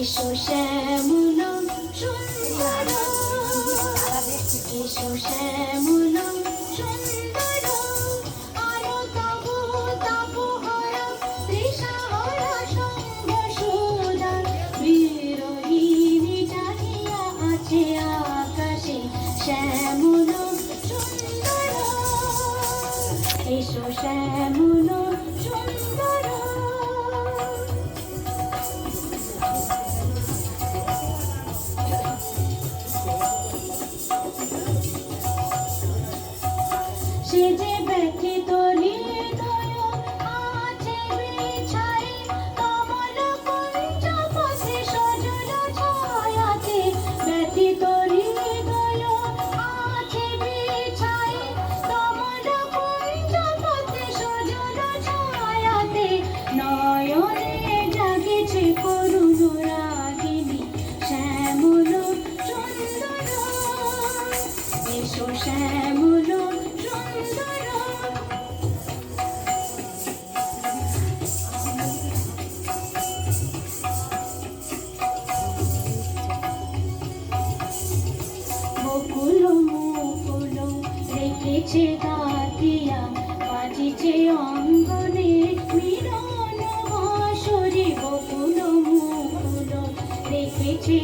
এসো শ্যামল সুন্দর, এসো শ্যামল সুন্দর, আরো তব তপহরা তৃষাহরা সঙ্গ সুদার, বিরোহিণী জাগিয়া আছে আকাশে শ্যামল সুন্দর, এসো শ্যামল সুন্দর। সে যে ব্যথিত হৃদয় আছে বিছাই, কমল কুঞ্জ পথে সজল ছায়াতে, ব্যথিত হৃদয় আছে বিছাই, কমল কুঞ্জ পথে সজল ছায়াতে, নয়নে জাগেছে করুণ রাগিনী শ্যামল সুন্দর, এসো শ্যামল সুন্দর। বকুল মুকুল রেখেছে গাতিয়া, বাজিছে অঙ্গনে মিলন বাঁশরি, বকুল মুকুল রেখেছে